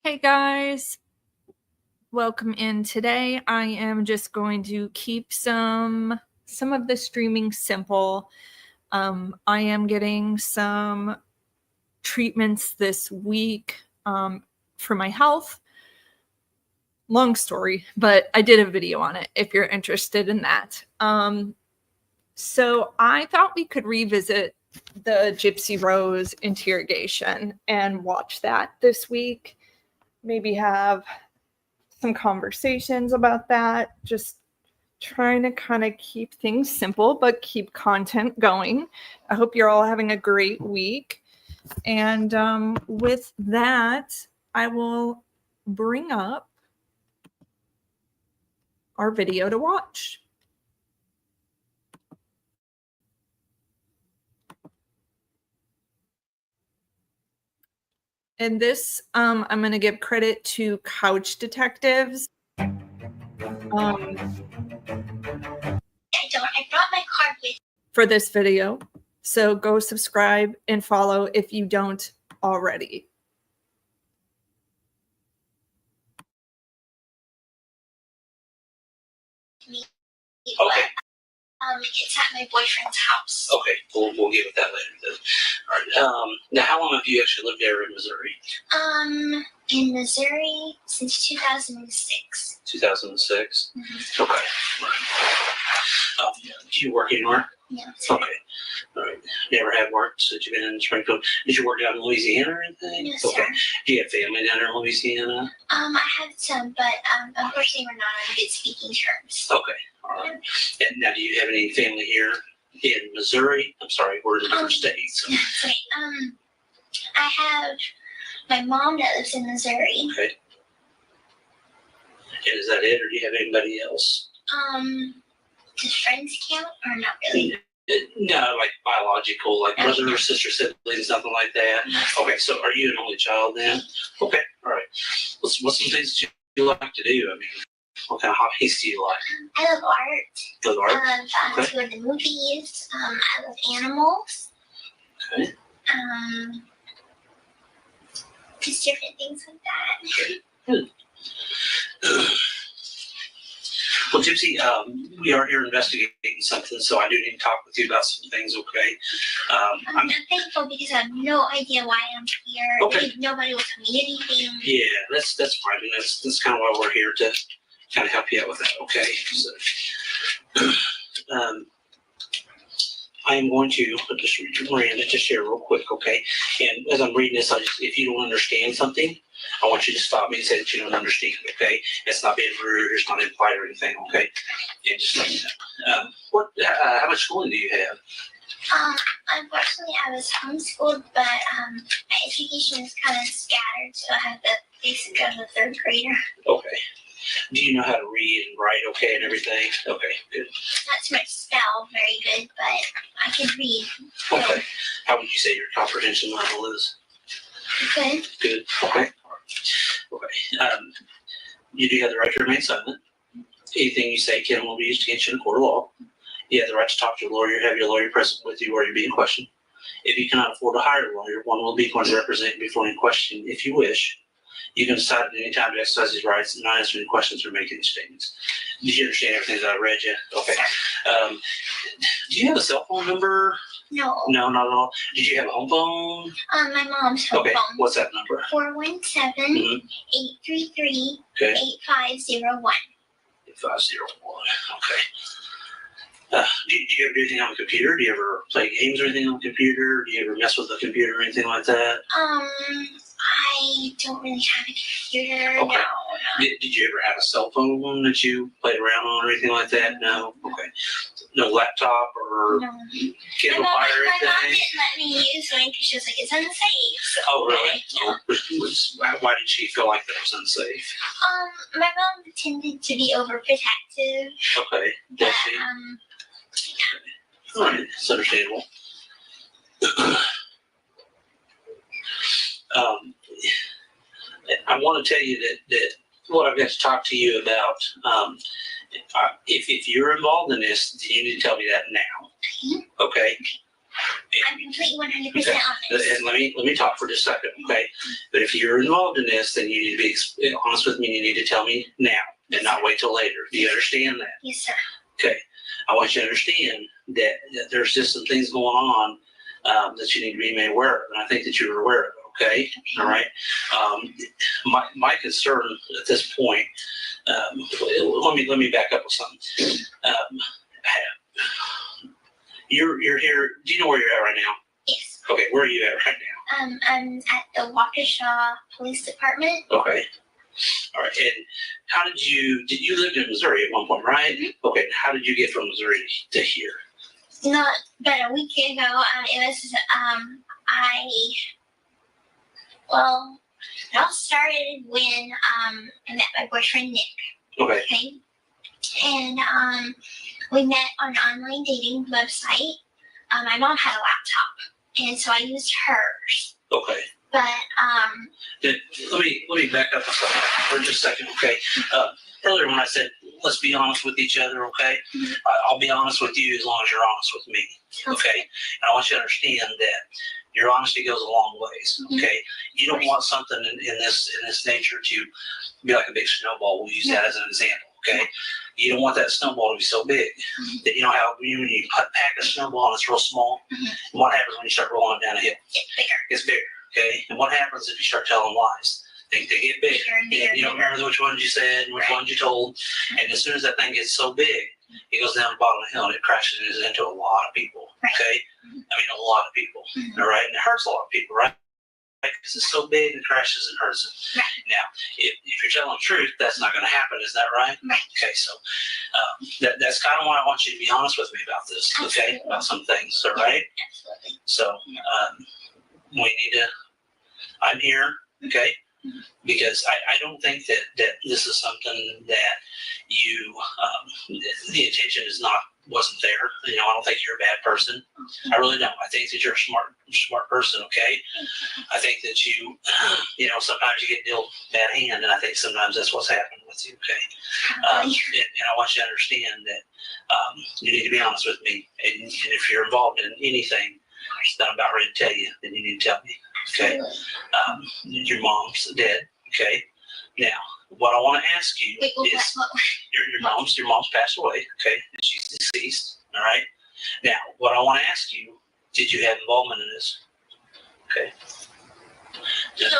Hey guys, welcome in today. I am just going to keep some of the streaming simple. I am getting some treatments this week for my health. Long story, but I did a video on it if you're interested in that. So I thought we could revisit the Gypsy Rose interrogation and watch that this week. Maybe have some conversations about that, just trying to kind of keep things simple but keep content going. I hope you're all having a great week. And with that, I will bring up our video to watch. And this, I'm going to give credit to Couch Detectives. I brought my card with for this video. So go subscribe and follow if you don't already. me. Okay. It's at my boyfriend's house. Okay, we'll get with that later then. All right. Now, how long have you actually lived there in Missouri? In Missouri since 2006. 2006? Mm-hmm. Okay. Right. Do you work anywhere? Yeah. Okay. All right. Never had work since you've been in Springfield. Did you work down in Louisiana or anything? Yes, okay. sir. Do you have family down there in Louisiana? I have some, but unfortunately we're not on good speaking terms. Okay. All right. And now, do you have any family here in Missouri? I'm sorry, we're in a different states. So. Right. I have my mom that lives in Missouri. Okay. And is that it, or do you have anybody else? Does friends count or not really? No, like biological, like brother or sister, siblings, nothing like that. Okay, so are you an only child then? Okay, all right. What's some things that you like to do? I mean, what kind of hobbies do you like? I love art. Love art? I love to go to the movies. I love animals. Okay. Just different things like that. Okay. Good. Well, Gypsy, we are here investigating something, so I do need to talk with you about some things, okay? I'm thankful because I have no idea why I'm here. Okay. Nobody will tell me anything. Yeah, that's fine. And that's kind of why we're here, to kind of help you out with that, okay? So, I am going to just read Miranda to share real quick, okay? And as I'm reading this, if you don't understand something, I want you to stop me and say that you don't understand, okay? It's not being rude, it's not implied or anything, okay? And just let me know. How much schooling do you have? Unfortunately, I was homeschooled, but my education is kind of scattered, so I have the basic of a third grader. Okay. Do you know how to read and write okay and everything? Okay, good. Not too much spell very good, but I can read. Okay. How would you say your comprehension level is? Good. Good. Okay. Okay. You do have the right to remain silent. Anything you say can will be used against you in a court of law. You have the right to talk to your lawyer, have your lawyer present with you while you're being questioned. If you cannot afford to hire a lawyer, one will be going to represent you before any question if you wish. You can decide at any time to exercise these rights and not answer any questions or make any statements. Did you understand everything that I read you? Okay. Do you have a cell phone number? No. No, not at all. Did you have a home phone? My mom's home Okay. phone. What's that number? 417-833-8501. Okay. 8501. Okay. Do you ever do anything on the computer? Do you ever play games or anything on the computer? Do you ever mess with the computer or anything like that? I don't really have a computer. Okay. No. Did you ever have a cell phone that you played around on or anything like that? No? Okay. No laptop or No. Kindle My Fire or mom anything? didn't let me use mine because she was like, it's unsafe. So Oh, really? Yeah. Why did she feel like that was unsafe? My mom tended to be overprotective. Okay. But, That's it. All right. It's understandable. I want to tell you that what I've got to talk to you about, if you're involved in this, then you need to tell me that now. Okay? I'm completely 100% honest. And let me talk for just a second, okay? But if you're involved in this, then you need to be honest with me. You need to tell me now and not wait till later. Do you understand that? Yes, sir. Okay. I want you to understand that there's just some things going on that you need to be made aware of, and I think that you're aware of it, okay? All right? My concern at this point, let me back up with something. You're here, do you know where you're at right now? Yes. Okay, where are you at right now? I'm at the Waukesha Police Department. Okay. All right, and how did you lived in Missouri at one point, right? Mm-hmm. Okay, how did you get from Missouri to here? Not but a week ago. It was it all started when I met my boyfriend Nick. Okay. Okay. And we met on an online dating website. My mom had a laptop, and so I used hers. Okay. But Let me back up for just a second, okay? Earlier when I said let's be honest with each other, okay? Mhm. I'll be honest with you as long as you're honest with me, okay? And I want you to understand that your honesty goes a long ways, Mhm. okay? You don't want something in this nature to be like a big snowball. We'll use that as an example, okay? You don't want that snowball to be so big that you know how when you pack a snowball and it's real small. Mhm. And what happens when you start rolling it down a hill? it's bigger. It's bigger. Okay, and what happens if you start telling lies? They get bigger. Bigger and bigger. You don't remember which ones you said and which ones you told. And as soon as that thing gets so big, it goes down the bottom of the hill and it crashes into a lot of people. Right. Okay, Mhm. I mean a lot of people. Mhm. All right, and it hurts a lot of people, right? Because it's so big, it crashes and hurts them. Right. Now, if you're telling the truth, that's not going to happen. Is that right? Right. Okay, so that's kind of why I want you to be honest with me about this. Okay, Absolutely. about some things. All right. Absolutely. So we need to. I'm here, okay? Because I don't think that this is something that you the intention wasn't there. You know, I don't think you're a bad person. I really don't. I think that you're a smart person, okay? I think that you know, sometimes you get dealt bad hand, and I think sometimes that's what's happened with you, okay? And I want you to understand that you need to be honest with me, and if you're involved in anything that I'm about ready to tell you, then you need to tell me, okay? Your mom's dead, okay? Now, what I want to ask you Wait, is your mom's passed away, okay? And she's deceased, all right? Now, what I want to ask you, did you have involvement in this? Okay. Just,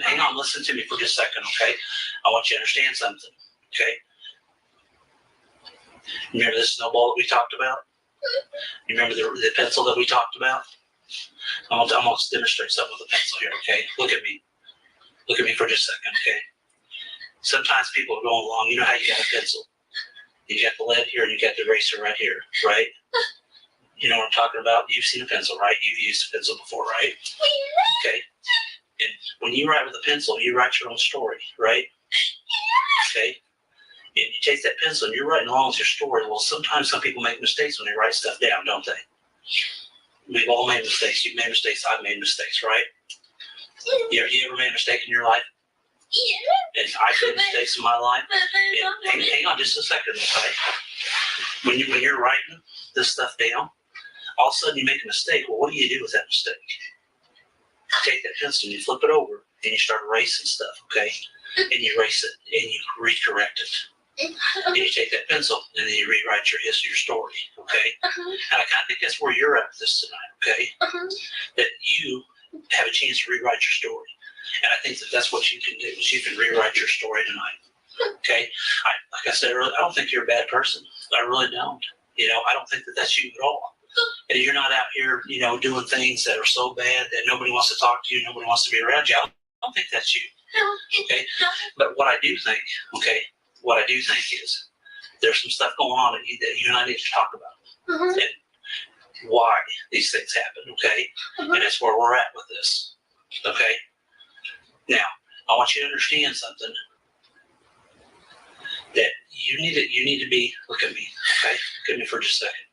hang on, listen to me for just a second, okay? I want you to understand something, okay? Remember the snowball that we talked about? You remember the pencil that we talked about? I'm gonna demonstrate something with a pencil here, okay? Look at me. Look at me for just a second, okay? Sometimes people are going along, you know how you got a pencil? You got the lead here and you got the eraser right here, right? You know what I'm talking about? You've seen a pencil, right? You've used a pencil before, right? Okay. And when you write with a pencil, you write your own story, right? Okay. And you take that pencil and you're writing along with your story. Well, sometimes some people make mistakes when they write stuff down, don't they? We've all made mistakes. You've made mistakes. I've made mistakes, right? You ever made a mistake in your life? And I've made mistakes in my life. And hang on just a second, okay? When you're writing this stuff down, all of a sudden you make a mistake. Well, what do you do with that mistake? You take that pencil and you flip it over and you start erasing stuff, okay? And you erase it and you recorrect it. And you take that pencil and then you rewrite your story, okay? And I kind of think that's where you're at with this tonight, okay? That you have a chance to rewrite your story. And I think that that's what you can do, is you can rewrite your story tonight, okay? Like I said earlier, I don't think you're a bad person. I really don't. You know, I don't think that that's you at all. And you're not out here, you know, doing things that are so bad that nobody wants to talk to you, nobody wants to be around you. I don't think that's you, okay? But what I do think, okay, is there's some stuff going on that you and I need to talk about. And why these things happen, okay? And that's where we're at with this, okay? Now, I want you to understand something, that you need to be, look at me, okay? Look at me for just a second,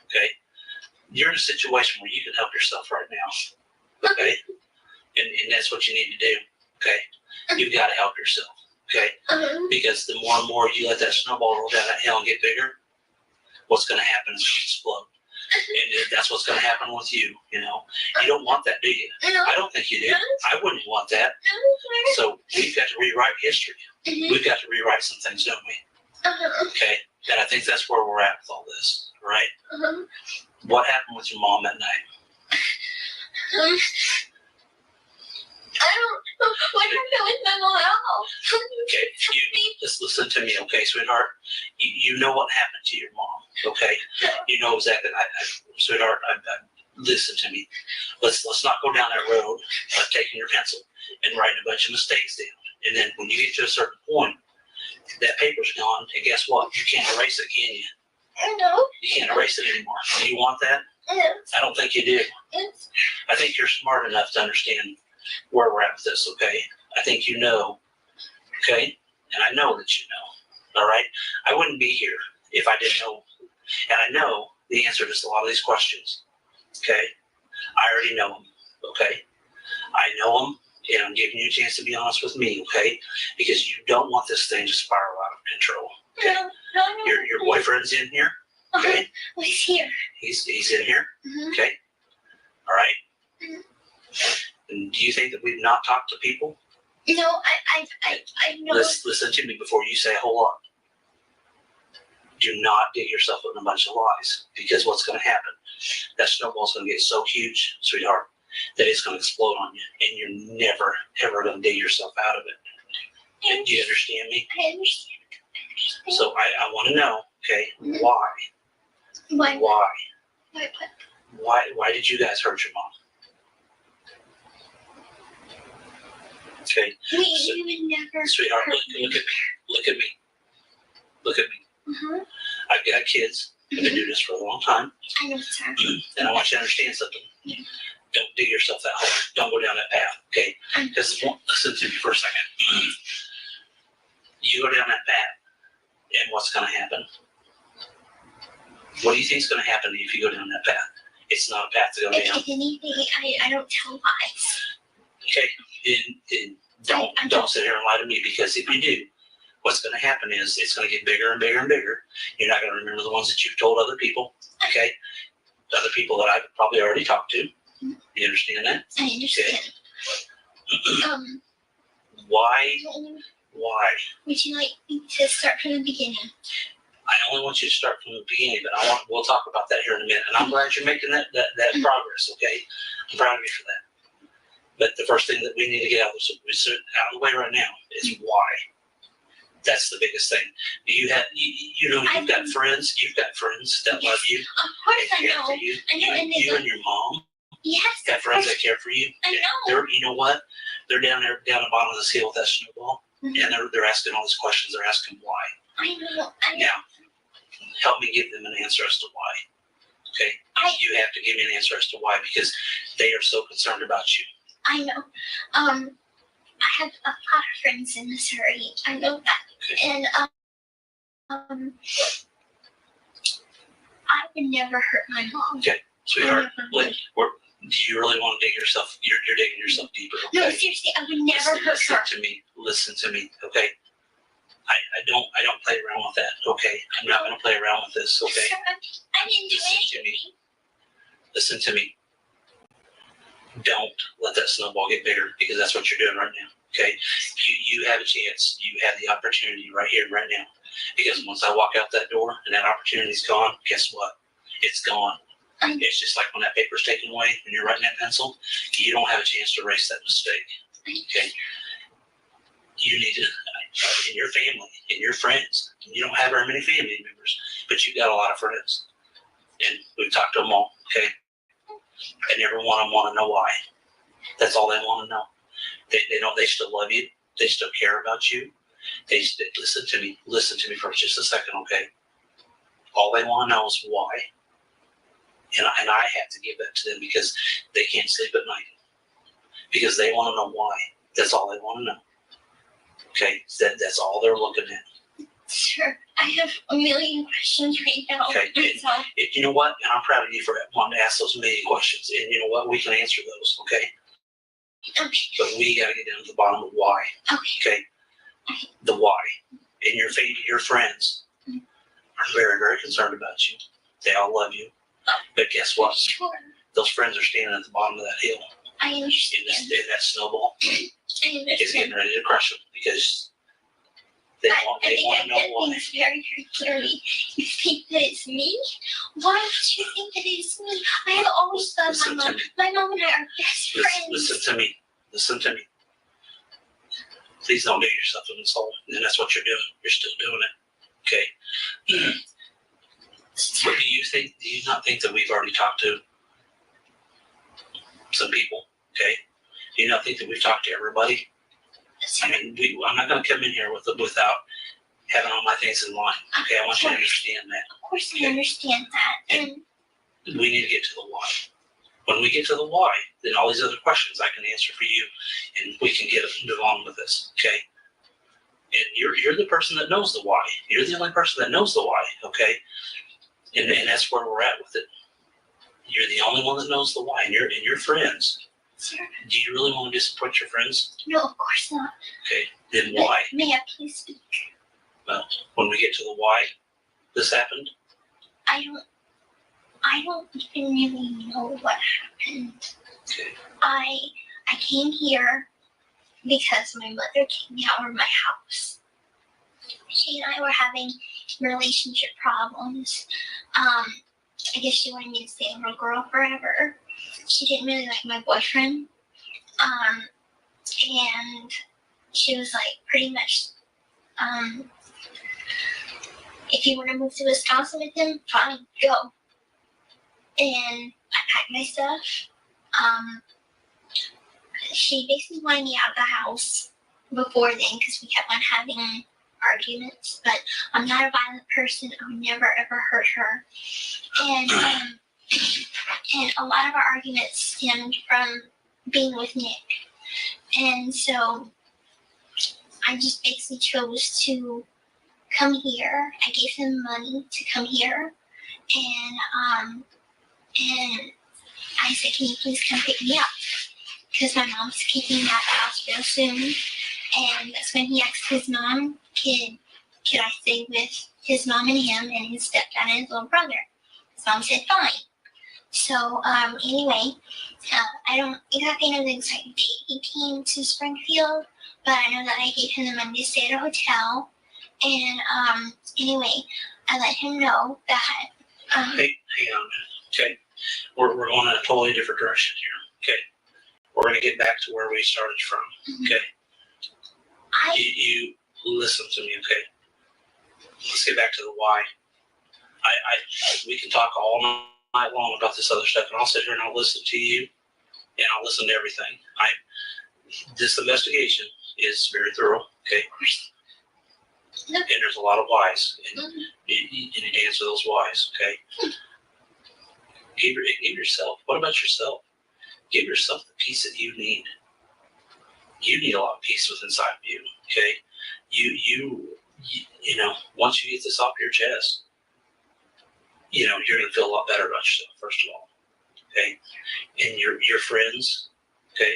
okay? You're in a situation where you can help yourself right now, okay? And that's what you need to do, okay? You've got to help yourself, okay? Because the more and more you let that snowball roll down that hill and get bigger, what's going to happen is it's going to explode. And that's what's going to happen with you, you know. You don't want that, do you? No. I don't think you do. I wouldn't want that. No. So we've got to rewrite history. Mhm. We've got to rewrite some things, don't we? Okay. And I think that's where we're at with all this, right? What happened with your mom that night? I don't know what happened with my mom at all. Okay. Just listen to me, okay, sweetheart? You know what happened to your mom, okay? You know exactly. Sweetheart, listen to me. Let's not go down that road of taking your pencil and writing a bunch of mistakes down. And then when you get to a certain point, that paper's gone, and guess what? You can't erase it, can you? No. You can't erase it anymore. Do you want that? Yes. I don't think you do. Yes. I think you're smart enough to understand where we're at with this, okay? I think you know, okay? And I know that you know, all right? I wouldn't be here if I didn't know. And I know the answer to a lot of these questions, okay? I already know them, okay? I know them, and I'm giving you a chance to be honest with me, okay? Because you don't want this thing to spiral out of control, okay? No. Your boyfriend's in here, okay? Well, he's here. He's in here, okay? All right? And do you think that we've not talked to people? No, I know. Listen to me before you say a whole lot. Do not dig yourself in a bunch of lies, because what's going to happen? That snowball's going to get so huge, sweetheart, that it's going to explode on you, and you're never, ever going to dig yourself out of it. Do you understand me? I understand. So I want to know, okay, why? Why? Why did you guys hurt your mom? Okay, We would never. sweetheart, look at me. Look at me. I've got kids. I've been doing this for a long time. I know it's hard. And I want you to understand something. Don't dig yourself that hole. Don't go down that path, okay? Because listen to me for a second. You go down that path, and what's going to happen? What do you think is going to happen if you go down that path? It's not a path to go down. If anything, I don't tell lies. Okay, and don't sit here and lie to me, because if you do, what's going to happen is it's going to get bigger and bigger and bigger. You're not going to remember the ones that you've told other people, okay? The other people that I've probably already talked to. You understand that? I understand. Okay. Why? Would you like me to start from the beginning? I only want you to start from the beginning, but we'll talk about that here in a minute. And I'm glad you're making that progress, okay? I'm proud of you for that. But the first thing that we need to get out of the way right now is why. That's the biggest thing. You've got friends that love you. Of course I know. For you. I know. You and your mom Yes. got friends that care for you. I know. You know what? They're down the bottom of this hill with that snowball, and they're asking all these questions. They're asking why. I know. Now, help me give them an answer as to why. Okay? You have to give me an answer as to why, because they are so concerned about you. I know. I have a lot of friends in Missouri. I know that. Okay. And I would never hurt my mom. Okay, sweetheart, do you really want to dig yourself? You're digging yourself deeper. Okay? No, seriously, I would never hurt her. Listen to me, okay? I don't play around with that, okay? I'm not going to play around with this, okay? Sir, I didn't do anything. Listen to me. Don't let that snowball get bigger, because that's what you're doing right now, okay? You have a chance. You have the opportunity right here, right now. Because once I walk out that door and that opportunity's gone, guess what? It's gone. It's just like when that paper's taken away and you're writing that pencil, you don't have a chance to erase that mistake, okay? You need to, in your family, in your friends, you don't have very many family members, but you've got a lot of friends. And we've talked to them all, okay? And every one of them want to know why. That's all they want to know. They know they still love you. They still care about you. Listen to me for just a second, okay? All they want to know is why. And I have to give that to them, because they can't sleep at night. Because they want to know why. That's all they want to know. Okay? That's all they're looking at. Sure, I have a million questions right now. Okay. You know what? And I'm proud of you for wanting to ask those million questions. And you know what? We can answer those, okay? Okay. But we got to get down to the bottom of why. Okay. The why. And your friends are very, very concerned about you. They all love you. But guess what? Sure. Those friends are standing at the bottom of that hill. I And understand. that snowball I is understand. getting ready to crush them because they I want think to I know get why. things very, very clearly. You think that it's me? Why would you think that it's me? I have always thought Listen my to mom. me. My mom and I are best friends. Listen to me. Listen to me. Please don't do yourself an insult. And that's what you're doing. You're still doing it. Okay. But do you not think that we've already talked to some people? Okay. Do you not think that we've talked to everybody? I mean, I'm not going to come in here without having all my things in line. Okay. I want you to understand that. Of course, I understand that. And We need to get to the why. When we get to the why, then all these other questions I can answer for you, and we can move on with this, okay? And you're the person that knows the why. You're the only person that knows the why, okay? And that's where we're at with it. You're the only one that knows the why, and your friends. sir, Do you really want to disappoint your friends? no, of course not. Okay, then why? May I please speak? When we get to the why this happened, I don't even really know what happened. okay. I came here because my mother came out of my house. She and I were having relationship problems. I guess she wanted me to stay a little girl forever. She didn't really like my boyfriend. And she was like pretty much, if you want to move to Wisconsin with him, fine, go. And I packed my stuff. She basically wanted me out of the house before then because we kept on having arguments. But I'm not a violent person. I would never ever hurt her. And a lot of our arguments stemmed from being with Nick. And so I just basically chose to come here. I gave him money to come here. And I said, can you please come pick me up? Because my mom's kicking me out of the house real soon. And that's when he asked his mom, could I stay with his mom and him and his stepdad and his little brother? His mom said, fine. So, anyway, I don't exactly know the exact date he came to Springfield, but I know that I gave him the money to stay at a hotel. And, anyway, I let him know that, Hey, hang on a minute, okay? We're going in a totally different direction here, okay? We're going to get back to where we started from, okay? You listen to me, okay? Let's get back to the why. We can talk all night long about this other stuff, and I'll sit here and I'll listen to you, and I'll listen to everything. This investigation is very thorough, okay? And there's a lot of whys, and you need to answer those whys, okay? Give yourself. What about yourself? Give yourself the peace that you need. You need a lot of peace within inside of you, okay? You know, once you get this off your chest, you know, you're going to feel a lot better about yourself, first of all, okay? And your friends, okay?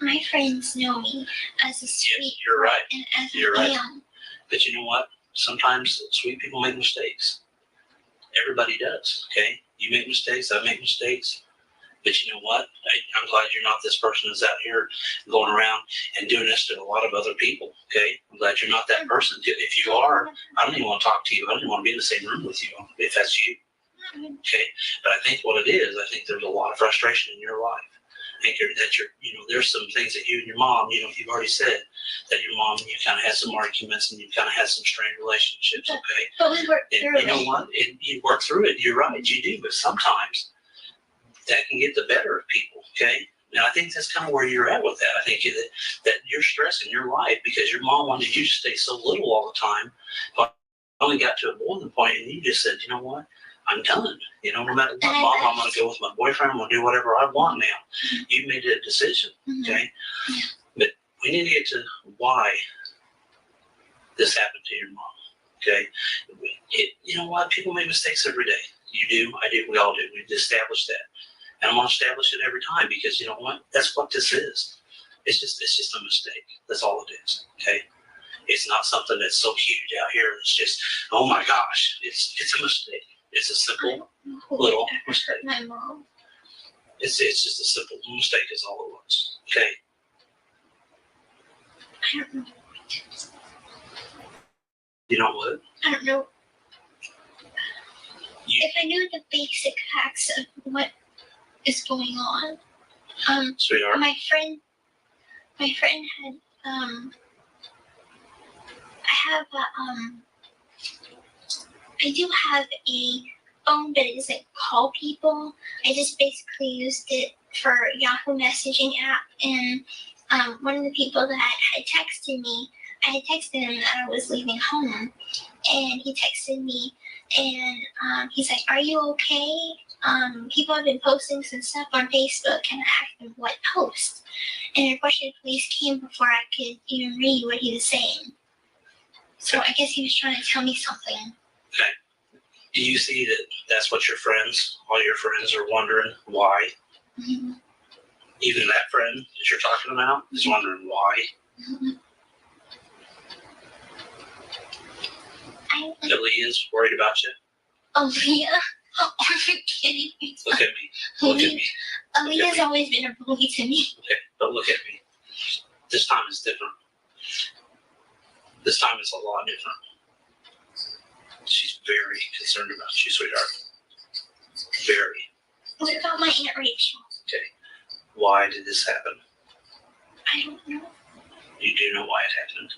my friends know me as a sweet you're right. and as You're I right. am. But you know what? Sometimes sweet people make mistakes. Everybody does, okay? You make mistakes, I make mistakes. But you know what? I'm glad you're not this person that's out here going around and doing this to a lot of other people, okay? I'm glad you're not that person. If you are, I don't even want to talk to you. I don't even want to be in the same room with you if that's you, okay? But I think what it is, I think there's a lot of frustration in your life. I think you know, there's some things that you and your mom, you know, you've already said that your mom, you kind of had some arguments and you kind of had some strained relationships, okay? But we worked And through you know it. what? You work through it. You're right. You do. But sometimes that can get the better of people, okay? And I think that's kind of where you're at with that. I think that you're stressing your life because your mom wanted you to stay so little all the time. But only got to a boiling point and you just said, you know what? I'm done. You know, no matter what, Mom, I'm going to go with my boyfriend. I'm going to do whatever I want now. You made a decision, okay? Yeah. But we need to get to why this happened to your mom, okay? You know what? People make mistakes every day. You do. I do. We all do. We've established that. And I'm going to establish it every time because you know what? That's what this is. It's just a mistake. That's all it is, okay? It's not something that's so huge out here. It's just, oh my gosh, it's a mistake. It's a I simple don't know who little ever mistake. hurt my mom. It's just a simple mistake is all it was. Okay? I don't know. You know what? I don't know. You- If I knew the basic facts of what is going on, Sweetheart, my friend had I do have a phone, but it doesn't call people. I just basically used it for Yahoo messaging app, and one of the people that had texted me, I had texted him that I was leaving home, and he texted me, and he's like, "Are you okay? People have been posting some stuff on Facebook," and I asked him what post, and a question of police came before I could even read what he was saying. So I guess he was trying to tell me something. do you see that that's what all your friends are wondering why? Mm-hmm. Even that friend that you're talking about is wondering why. Mm-hmm. Aaliyah's worried about you. Aaliyah? Are you kidding me? Look at me. Look at me. Aaliyah's always been a bully to me. Okay, but look at me. This time is different. This time is a lot different. She's very concerned about you, sweetheart. Very. What about my Aunt Rachel? Okay. Why did this happen? I don't know. You do know why it happened.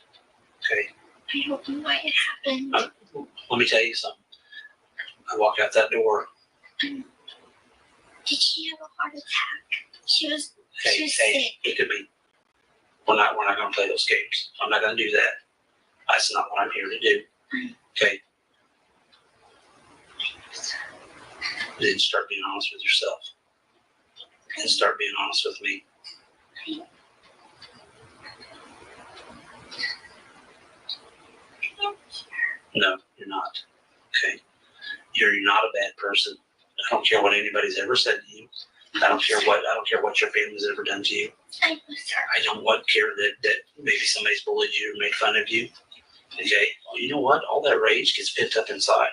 Okay. I don't know why it happened. Let me tell you something. I walked out that door. Did she have a heart attack? She was Hey, sick. look at me. We're not gonna play those games. I'm not gonna do that. That's not what I'm here to do. Okay. Then start being honest with yourself. And start being honest with me. No, you're not. Okay. You're not a bad person. I don't care what anybody's ever said to you. I don't care what your family's ever done to you. I'm sorry. I don't care that maybe somebody's bullied you or made fun of you. Okay. Well, you know what? All that rage gets pent up inside.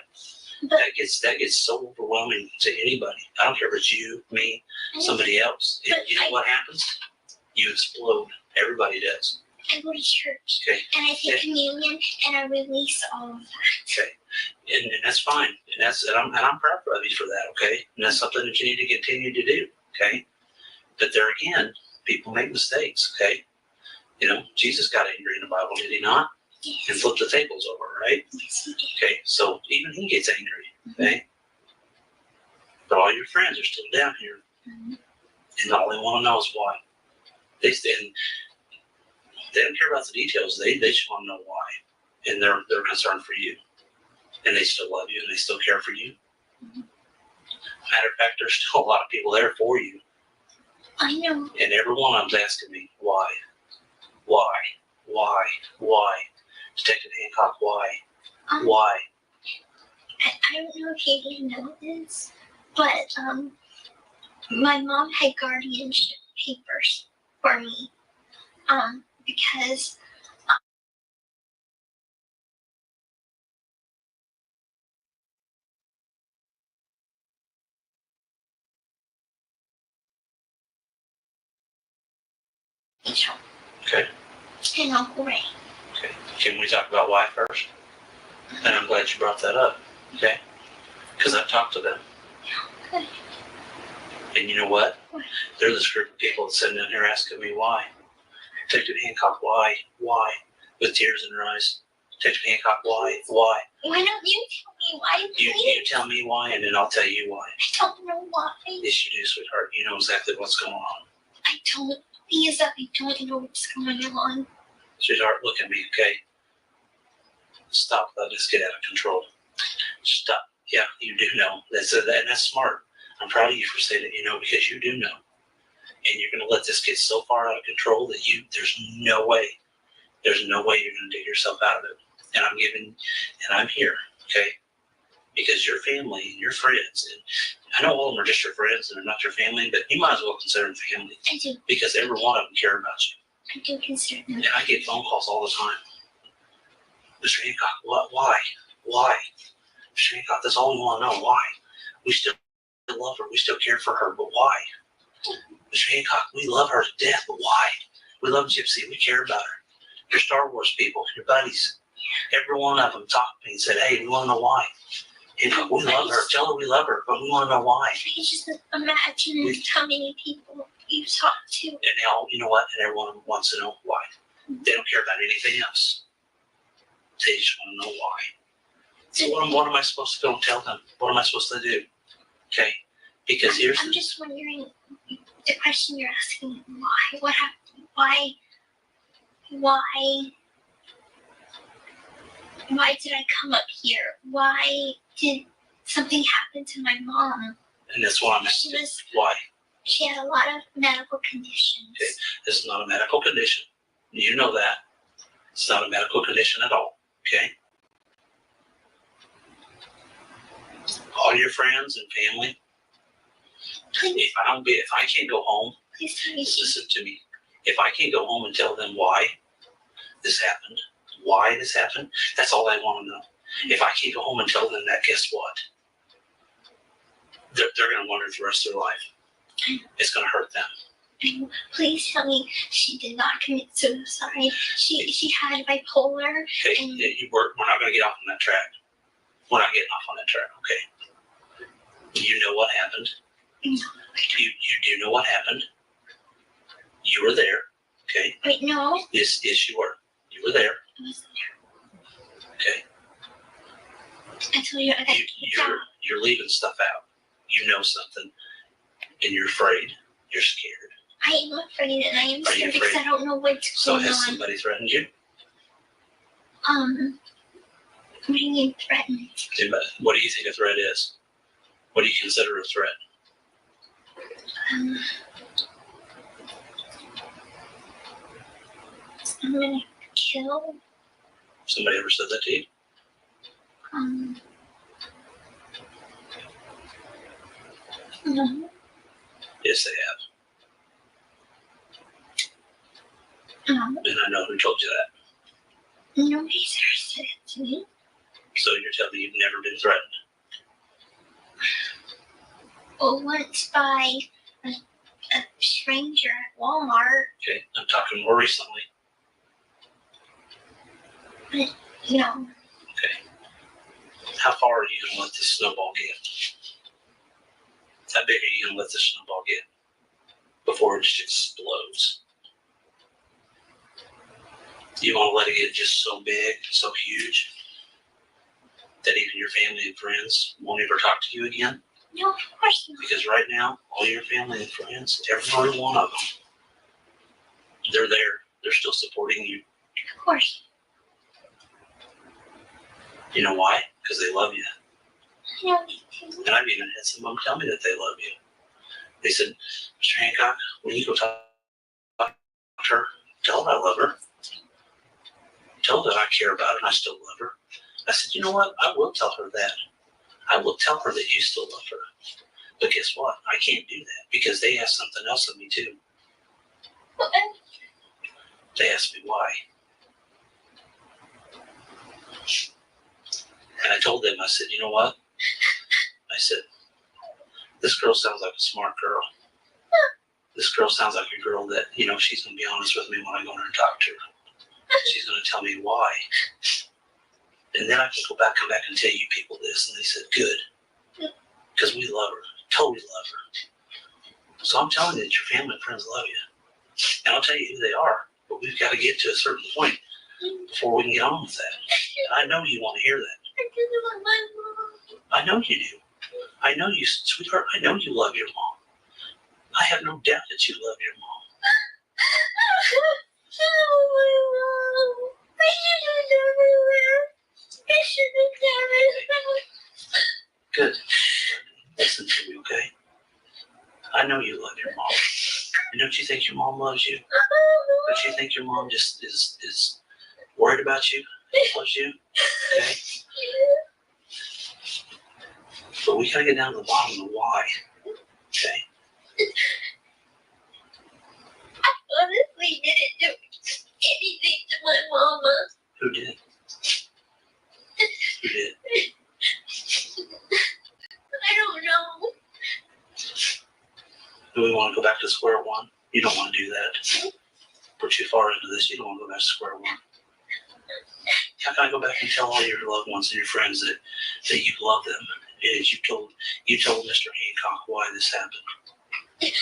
But That gets so overwhelming to anybody. I don't care if it's you, me, somebody else. And you know what happens? You explode. Everybody does. I go to church. Okay. And I take communion and I release all of that. Okay. And that's fine. And I'm proud of you for that, okay? And that's something that you need to continue to do, okay? But there again, people make mistakes, okay? You know, Jesus got angry in the Bible, did he not? Yes. And flipped the tables over, right? Yes, he did. Okay, so even he gets angry, okay? But all your friends are still down here, and all they want to know is why. They don't care about the details. They just want to know why, and they're concerned for you, and they still love you, and they still care for you. Matter of fact, there's still a lot of people there for you, I know. and every one of them's asking me why. Detective Hancock, why? Why? I don't know if you didn't know this, but my mom had guardianship papers for me, because Rachel Okay. and Uncle Ray. Okay. Can we talk about why first? And I'm glad you brought that up, okay? Because I've talked to them. Good. And you know what? What? They're this group of people that's sitting down here asking me why. Detective Hancock, why? With tears in their eyes. Detective Hancock, why? Why don't you tell me why, You please? tell me why, and then I'll tell you why. I don't know why. Yes, you do, sweetheart. You know exactly what's going on. I don't. Because I don't know what's going on. Sweetheart, look at me, okay? Stop letting this get out of control. Stop. Yeah, you do know. That's smart. I'm proud of you for saying that you know, because you do know. And you're going to let this get so far out of control that there's no way you're going to dig yourself out of it. And I'm here, okay? Because your family and your friends, and I know all of them are just your friends and they're not your family, but you might as well consider them family. I do. Because every one of them care about you. I do consider them. And I get phone calls all the time. Mr. Hancock, why? Mr. Hancock, that's all we want to know. Why? We still love her. We still care for her, but why? Mr. Hancock, we love her to death, but why? We love Gypsy. We care about her. Your Star Wars people, your buddies, every one of them talked to me and said, hey, we want to know why. Hancock, we love her. Tell her we love her, but we want to know why. I just imagine how many people you talked to. And they all, you know what? And everyone wants to know why. They don't care about anything else. They just want to know why. So what am I supposed to go and tell them? What am I supposed to do? Okay? Because here's I'm just wondering, the question you're asking, why? What happened? Why did I come up here? Why did something happen to my mom? and that's what I'm asking. Why? She had a lot of medical conditions. Okay. This is not a medical condition. You know that. It's not a medical condition at all. Okay? All your friends and family. Please, If I can't go home, please tell me. listen to me. If I can't go home and tell them why this happened, that's all I want to know. If I can't go home and tell them that, guess what? They're going to wonder the rest of their life. It's going to hurt them. And please tell me she did not commit suicide. She had bipolar. Okay, And we're not going to get off on that track. We're not getting off on that track, okay? You know what happened. No. You do know what happened. You were there, okay? Wait, no. Yes, you were. You were there, I wasn't okay? there. I told you I got kicked out. You're leaving stuff out. You know something, and you're afraid. You're scared. I am afraid, and I am Are you scared because afraid? I don't know what's So going has on. somebody threatened you? What do you mean threatened? What do you think a threat is? What do you consider a threat? I'm gonna kill. Somebody ever said that to you? No. Yes, they have. No. And I know who told you that. Nobody's ever said it to me. So you're telling me you've never been threatened? Well, once by a stranger at Walmart. Okay, I'm talking more recently. No. Okay. How far are you going to let this snowball get? How big are you going to let this snowball get before it just explodes? You want to let it get just so big, so huge, that even your family and friends won't ever talk to you again? No, of course not. Because right now, all your family and friends, every one of them, they're there. They're still supporting you. Of course. You know why? Because they love you. I know they do. And I've even had some of them tell me that they love you. They said, Mr. Hancock, when you go talk to her, tell her I love her. Tell her that I care about her and I still love her. I said, you know what? I will tell her that. I will tell her that you still love her. But guess what? I can't do that because they asked something else of me too. What? They asked me why. And I told them, I said, you know what? I said, this girl sounds like a smart girl. This girl sounds like a girl that, she's going to be honest with me when I go in there and talk to her. She's going to tell me why. And then I can come back and tell you people this. And they said, good. Because we love her. Totally love her. So I'm telling you that your family and friends love you. And I'll tell you who they are. But we've got to get to a certain point before we can get on with that. And I know you want to hear that. I didn't want my mom. I know you do. I know you, sweetheart. I know you love your mom. I have no doubt that you love your mom. Good. Listen to me, okay? I know you love your mom. And don't you think your mom loves you? Don't you think your mom just is worried about you? Loves you? Okay? But we gotta get down to the bottom of why. Okay? I honestly didn't do anything to my mama. Who did? Who did? You don't want to do that. We're too far into this. You don't want to go back to square one. How can I go back and tell all your loved ones and your friends that you love them? And you told Mr. Hancock why this happened.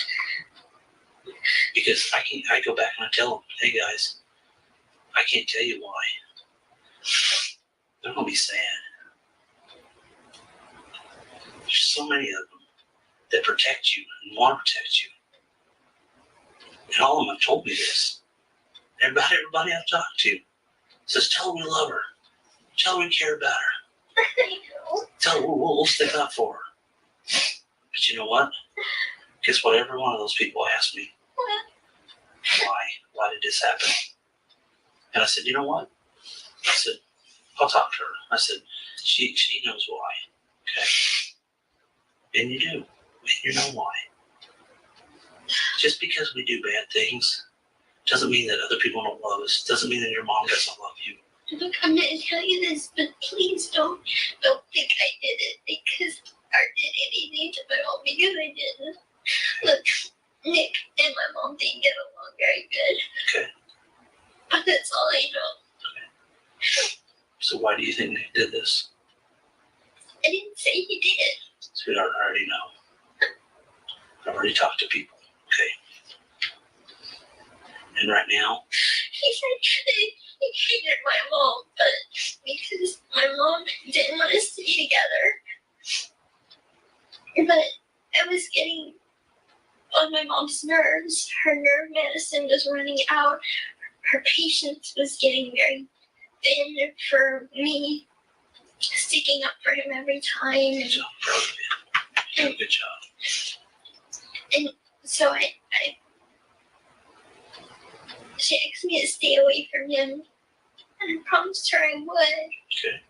Because I go back and I tell them, hey guys, I can't tell you why. They're gonna be sad. There's so many of them that protect you and want to protect you. And all of them have told me this. Everybody I've talked to says, tell her we love her. Tell her we care about her. I know. Tell her we'll stick up for her. But you know what? Guess what? Every one of those people asked me, why did this happen? And I said, you know what? I said, I'll talk to her. I said, she knows why. Okay? And you do. And you know why. Just because we do bad things doesn't mean that other people don't love us. Doesn't mean that your mom doesn't love you. Look, I'm gonna tell you this, but please don't think I did it because I did anything to my mom because I didn't. Look, Nick and my mom didn't get along very good. Okay. But that's all I know. Okay. So why do you think Nick did this? I didn't say he did. Sweetheart, I already know. I've already talked to people. Okay. And right now, He said he hated my mom, but because my mom didn't want us to be together. But I was getting on my mom's nerves. Her nerve medicine was running out. Her patience was getting very thin for me, sticking up for him every time. so I'm proud of you. You did a good job. So she asked me to stay away from him, and I promised her I would. Okay.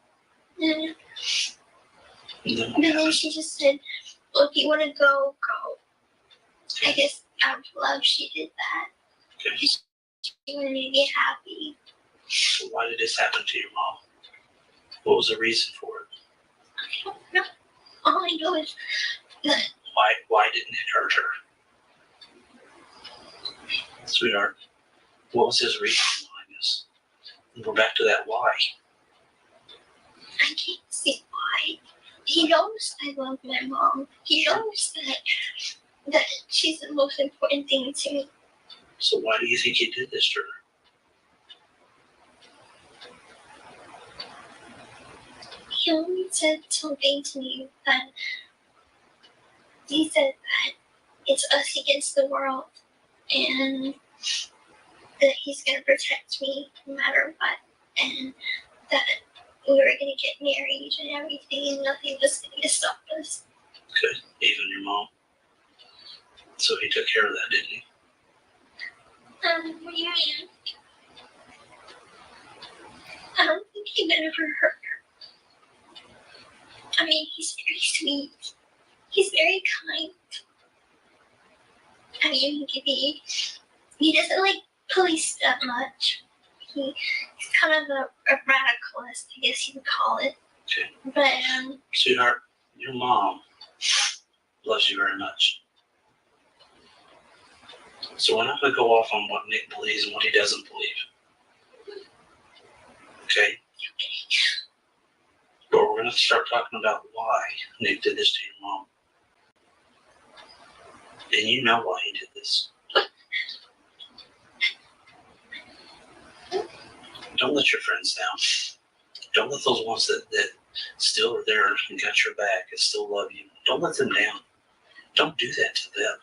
And And then but then she just said, well, if you want to go, go. I guess out of love she did that. Okay. She wanted me to be happy. So why did this happen to your mom? What was the reason for it? I don't know. All I know is that Why didn't it hurt her? Sweetheart, what was his reason behind this? And we're back to that why. I can't see why. He knows I love my mom. He knows that she's the most important thing to me. So why do you think he did this to her? He only said something to me that he said that it's us against the world and that he's going to protect me no matter what, and that we were going to get married and everything and nothing was going to stop us. Okay, even your mom. So he took care of that, didn't he? What do you mean? I don't think he would ever hurt her. I mean, he's very sweet. He's very kind. I mean, he doesn't like police that much. He's kind of a radicalist, I guess you would call it. Okay. But, Sweetheart, your mom loves you very much. So we're not going to go off on what Nick believes and what he doesn't believe. Okay? But we're going to start talking about why Nick did this to your mom. And you know why he did this. Don't let your friends down. Don't let those ones that still are there and got your back and still love you. Don't let them down. Don't do that to them.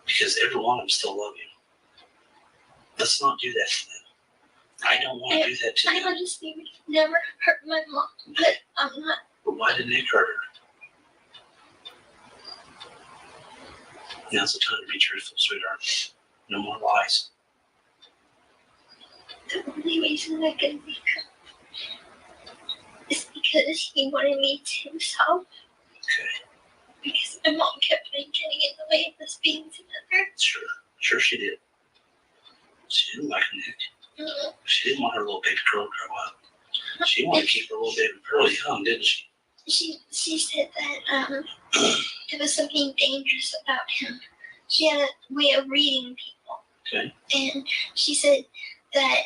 Because every one of them still love you. Let's not do that to them. I don't want to do that to I them. honestly would never hurt my mom, but I'm not. But why did Nick hurt her? Now's the time to be truthful, sweetheart. No more lies. The only reason I can make up is because he wanted me to himself. Okay. Because my mom kept getting in the way of us being together. Sure she did. She didn't like Nick. Mm. She didn't want her little baby girl to grow up. She wanted to keep her little baby girl young, didn't she? She said that there was something dangerous about him. she had a way of reading people. Okay. And she said that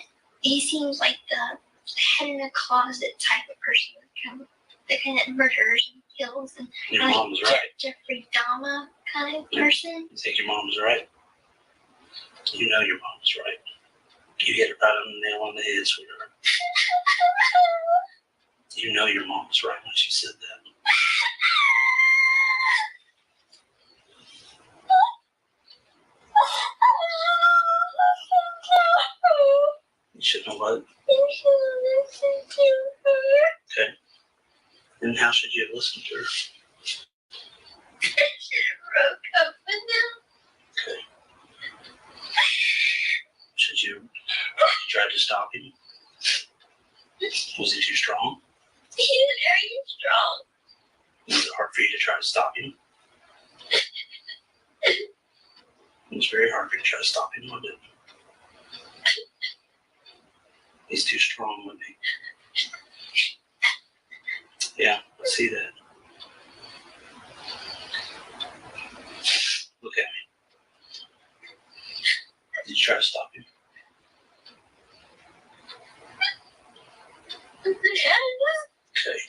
he seems like the head in a closet type of person, the kind that murders and kills, and Your like mom's right. Jeffrey Dahmer kind of person. You think your mom's right? You know your mom's right. You hit it right on the nail on the head, sweetheart. You know your mom's right when she said that. You should know what. Okay. And how should you have listened to her? Broke up with him. Okay. Should you try to stop him? Was he too strong? He's very strong. Was it hard for you to try to stop him? It was very hard for you to try to stop him, wasn't it? He's too strong, wasn't he? Yeah, I see that. Look at me. Did you try to stop him? Okay.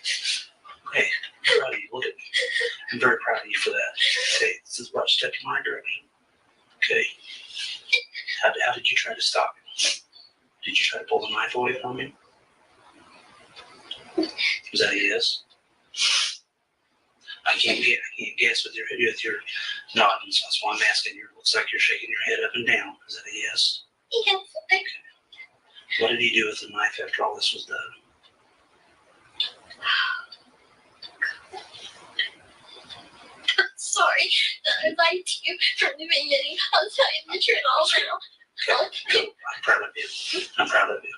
Hey, I'm proud of you. Look at me. I'm very proud of you for that. Okay, this is about a step in my direction. Okay. How did you try to stop him? Did you try to pull the knife away from him? Was that a yes? I can't guess with your nodding, so that's why I'm asking you. It looks like you're shaking your head up and down. Is that a yes? Yes. What did he do with the knife after all this was done? I'm sorry that I lied to you from the beginning. I'll tell you the truth all now. Okay, good. I'm proud of you. I'm proud of you.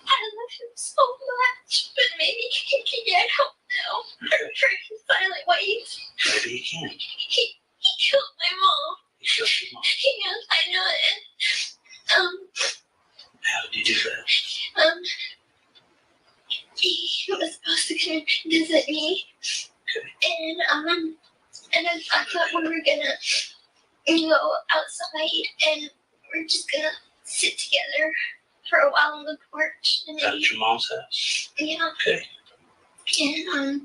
I love him so much, but maybe he can get help now. Okay. For his silent ways. Maybe he can. He killed my mom. He killed your mom. Yes, I know it. How did you do that? He was supposed to come visit me. Okay. And I thought we were gonna go outside and we're just gonna sit together for a while on the porch. And Out then, at your mom's house? yeah. Okay. And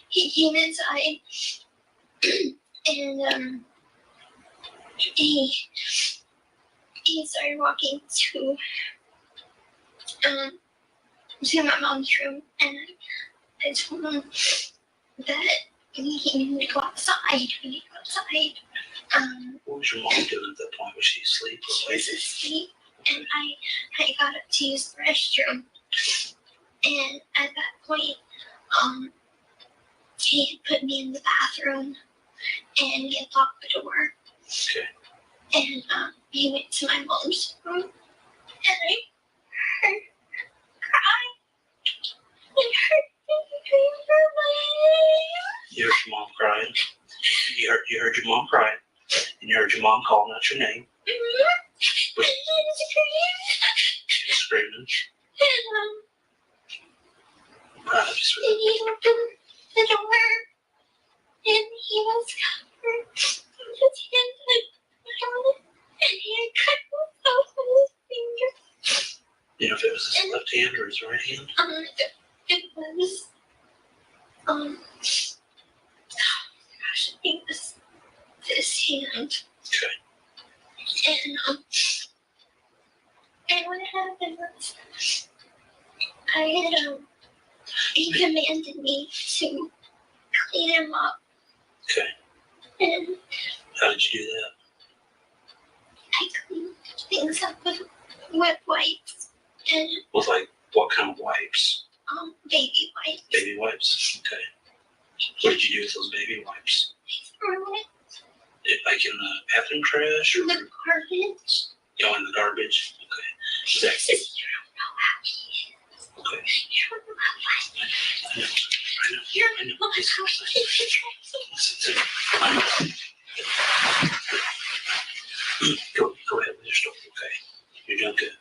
he came inside and he started walking to my mom's room, and I told him that we need to go outside. What was your mom doing at that point? Was she asleep or She awake? was asleep, and I got up to use the restroom. And at that point, he had put me in the bathroom, and he had locked the door. Okay. And he went to my mom's room, and I heard her cry. I heard her scream for my name. You heard your mom crying. You heard your mom crying, and you heard your mom calling out your name. And I screamed. She was screaming. And I'm proud of you, sweetheart. and he opened the door, and he was covered with his hands and blood, and he had cut himself with his finger. You know if it was his left hand or his right hand? It was, gosh, I think this hand. Okay. And what happened was, he commanded me to clean him up. Okay. And How did you do that? I cleaned things up with wet wipes and With like what kind of wipes? baby wipes. Baby wipes. Okay. What did you do with those baby wipes? Threw it Like in the bathroom trash or in the garbage. in the garbage? Okay. Is that You don't know how he is. okay? You don't know how fast I know. you don't know how he Go ahead with your story. Okay. You're doing good.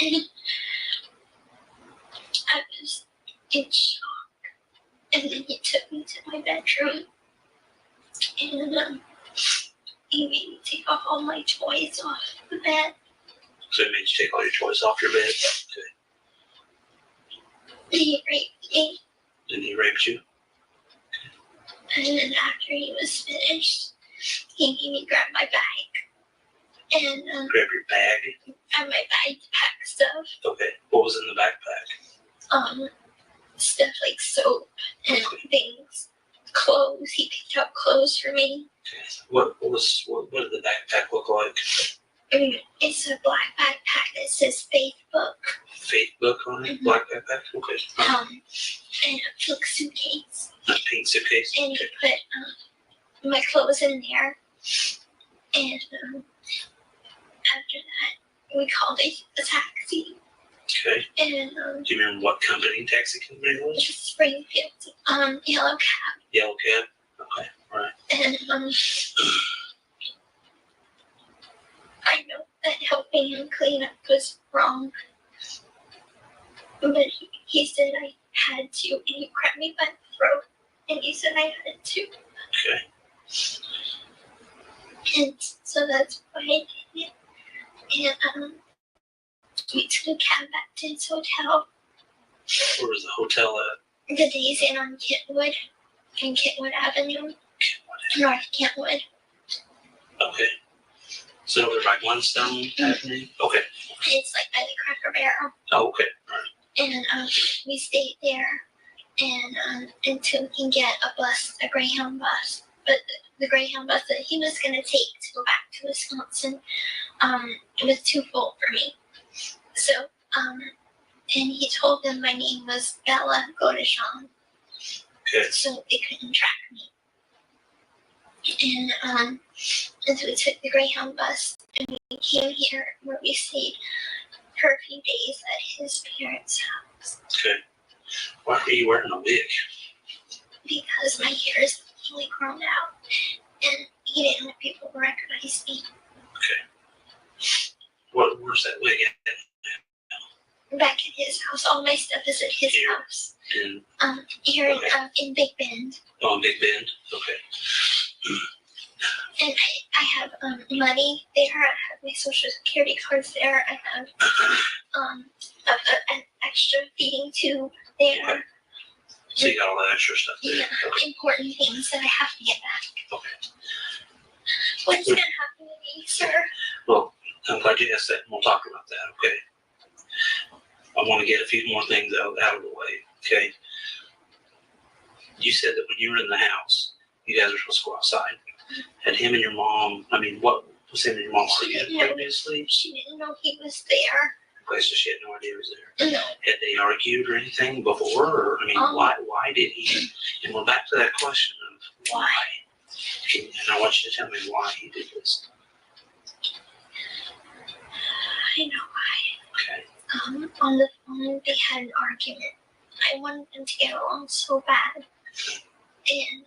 And I was in shock. And then he took bedroom, and he made me take off all my toys off the bed. So it made you take all your toys off your bed? Okay. And he raped me. And he raped you? And then after he was finished, he made me grab my bag. And Grab your bag? my bag to pack stuff. Okay. What was in the backpack? Stuff like soap and things. Clothes. He picked out clothes for me. Okay. What did the backpack look like? It's a black backpack that says Faith Book. Faith book on it? Mhm. Black backpack? Okay. And a pink suitcase. A pink suitcase? And Okay. he put my clothes in there. And after that, we called a taxi. Okay. And Do you remember what company taxi company it was? Springfield, yellow cab. Yellow cab? Okay. All right. And I know that helping him clean up was wrong. But he said I had to, and he grabbed me by the throat, and he said I had to. Okay. And so that's why I did it. And we took a cab back to his hotel. Where was the hotel at? The Days Inn on Kentwood Avenue, North Kentwood. Okay. So over by Glenstone Avenue? Okay. It's like by the Cracker Barrel. Oh, okay. All right. And we stayed there and until we can get a Greyhound bus. But the Greyhound bus that he was going to take to go back to Wisconsin was too full for me. So, and he told them my name was Bella Godeshan. Okay. So they couldn't track me. And so we took the Greyhound bus and we came here where we stayed for a few days at his parents' house. Okay. Why are you wearing a wig? Because my hair is fully grown out and he didn't want people to recognize me. Okay. Where's that wig at? Back at his house, all my stuff is at his Here. house. In, Here Okay. in Big Bend. oh, Big Bend? Okay. And I have money there. I have my social security cards there. I have an extra feeding tube there. Okay. So you got all that extra stuff there? Yeah, Okay. important things that I have to get back. Okay. What's gonna happen to me, sir? Well, I'm glad you asked that, and we'll talk about that, okay? I want to get a few more things out of the way, okay? You said that when you were in the house, you guys were supposed to go outside. Had him and your mom, what was him and your mom arguing previously? She didn't know he was there. Okay, so she had no idea he was there. No. Had they argued or anything before? Or, why did he? And we're back to that question of why. And I want you to tell me why he did this. I know why. Okay. On the phone, they had an argument. I wanted them to get along so bad. And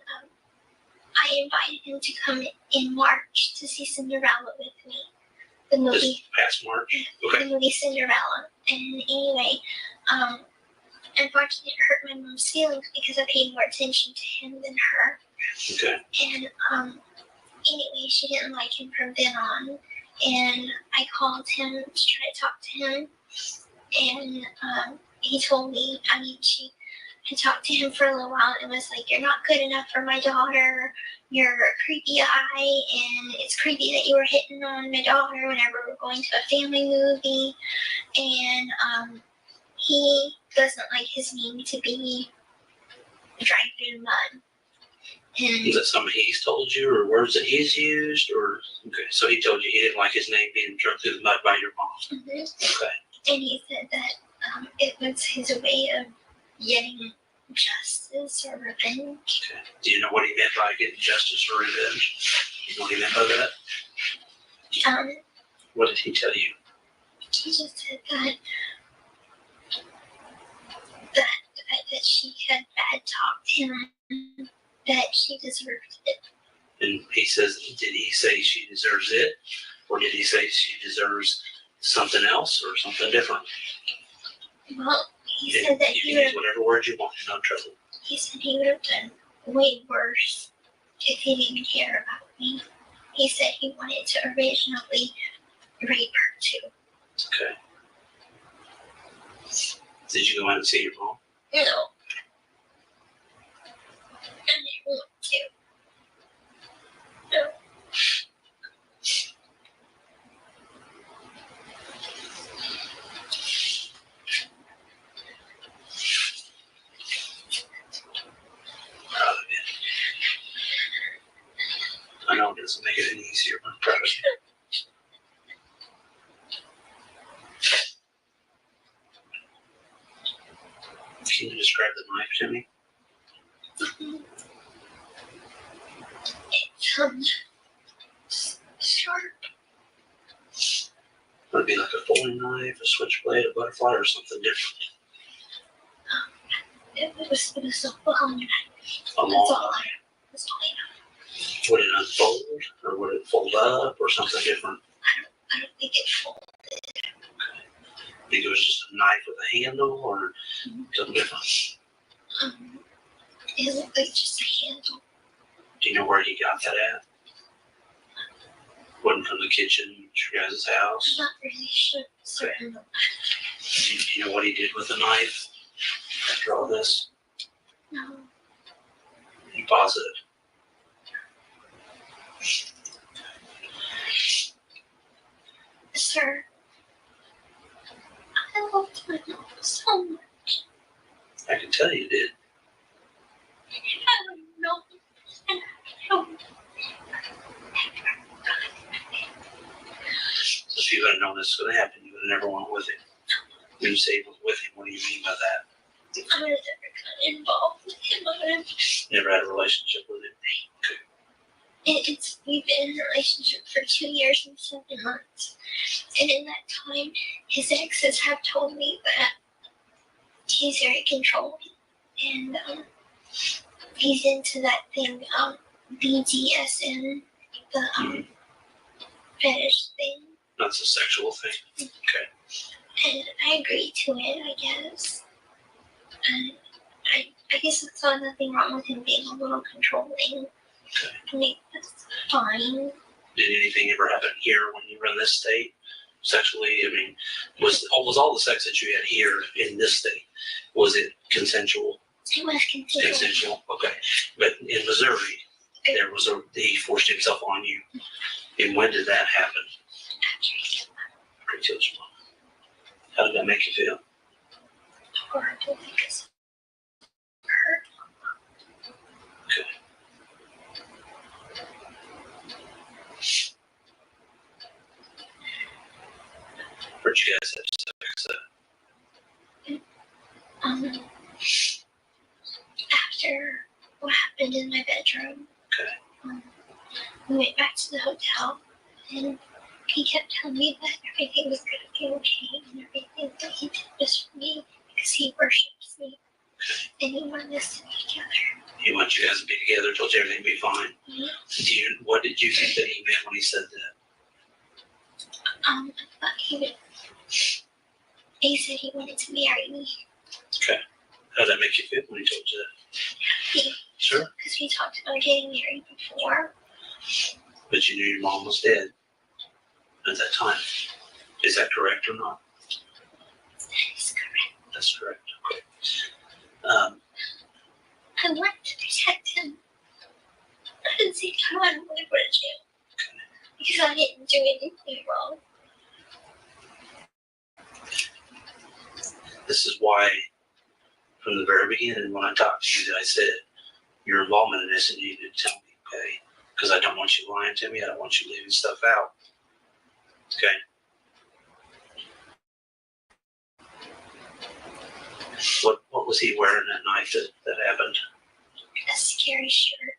I invited him to come in March to see Cinderella with me. The movie. This past March? Okay. The movie Cinderella. And anyway, unfortunately it hurt my mom's feelings because I paid more attention to him than her. Okay. And anyway, she didn't like him from then on. And I called him to try to talk to him. And he told me, I talked to him for a little while and was like, you're not good enough for my daughter. You're a creepy guy, and it's creepy that you were hitting on my daughter whenever we're going to a family movie. And he doesn't like his name to be dragged through the mud. And Is that something he's told you, or words that he's used, or okay? So he told you he didn't like his name being dragged through the mud by your mom. Okay. And he said that it was his way of getting justice or revenge. Okay. Do you know what he meant by getting justice or revenge? You know what he meant by that? What did he tell you? He just said that she had bad talked him, that she deserved it. And he says, did he say she deserves it, or did he say she deserves something else or something different? Well, he said that you he can would use whatever word you want. No trouble. He said he would have done way worse if he didn't care about me. He said he wanted to originally rape her too. Okay. Did you go out and see your mom? No. I didn't want to. No. Proud of you. I know it doesn't make it any easier, but I'm proud of you. Can you describe the knife to me? It's sharp. Would it be like a folding knife, a switchblade, a butterfly, or something different? It was a long knife. A long That's all knife. That's all I know. Would it unfold, or would it fold up, or something different? I don't think it folded. Think it was just a knife with a handle, or something different? It looked like just a handle. Do you know where he got that at? Wasn't from the kitchen at your guys' I'm house? not really sure. Certain. Do you know what he did with the knife after all this? No. You positive? Sir, I loved my mom so much. I can tell you did. I don't know. And I don't. So if you had known this was going to happen, you would have never went with him. When you say with him, what do you mean by that? I would have never got involved with him. I would have. Never had a relationship with him. We've been in a relationship for 2 years and 7 months. And in that time, his exes have told me that he's very controlling. And he's into that thing, BDSM, the fetish thing. That's a sexual thing. Okay. And I agree to it, I guess. And I guess there's not nothing wrong with him being a little controlling. Okay. I mean, that's fine. Did anything ever happen here when you were in this state? Sexually, I mean, was all the sex that you had here in this state, was it consensual? It was consensual. Consensual, okay. But in Missouri, there was he forced himself on you. And when did that happen? After his mom. How did that make you feel? Horrible because it hurt. Okay. Where'd you guys have sex at? After what happened in my bedroom, Okay. we went back to the hotel, and he kept telling me that everything was going to be okay, and everything that he did was for me because he worships me, and he wanted us to be together. He wants you guys to be together, told you everything would be fine. Mm-hmm. What did you think that he meant when he said that? I thought he said he wanted to marry me. Okay. How did that make you feel when he told you that? Happy, Sure. because we talked about getting married before. But you knew your mom was dead at that time. Is that correct or not? That is correct. That's correct. Okay. I wanted to protect him. At the same time, I didn't want to go to jail. Because I didn't do anything wrong. This is why, from the very beginning, when I talked to you, I said, your involvement in this, and you need to tell me, okay? Because I don't want you lying to me. I don't want you leaving stuff out. Okay? What was he wearing that night that happened? A scary shirt.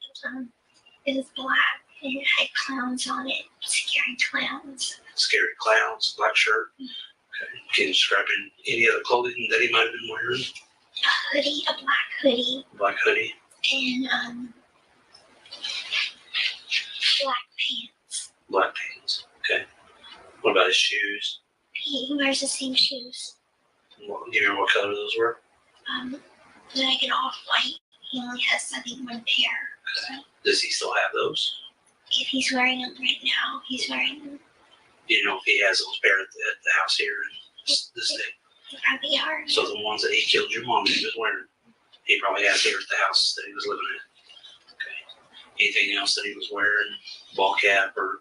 It was black and it had clowns on it. Scary clowns. Scary clowns, black shirt. Okay. Can you describe any other clothing that he might have been wearing? A hoodie, a black hoodie. Black hoodie. And black pants. Black pants. Okay. What about his shoes? He wears the same shoes. Do you remember what color those were? Like an off-white. he only has, I think, one pair. So Does he still have those? if he's wearing them right now, he's wearing them. Do you know if he has those pair at the house here in this day? They probably are. So the ones that he killed your mom he was wearing, he probably has here at the house that he was living in. Okay. Anything else that he was wearing? Ball cap or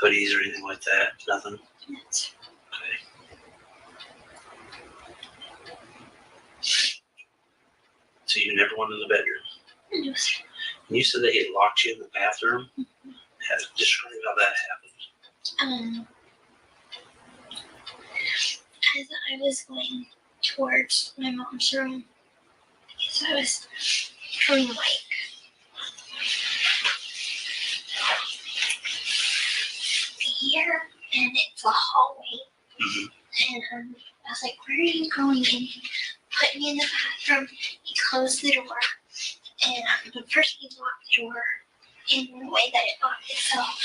hoodies or anything like that? Nothing? Yes. Okay. So you never went in the bedroom? No, sir. And you said that he locked you in the bathroom? Describe how that happened. As I was going towards my mom's room, because I was feeling like here, and it's a hallway. Mhm. And I was like, "Where are you going?" And he put me in the bathroom. He closed the door, and but first he locked the door in the way that it locked itself.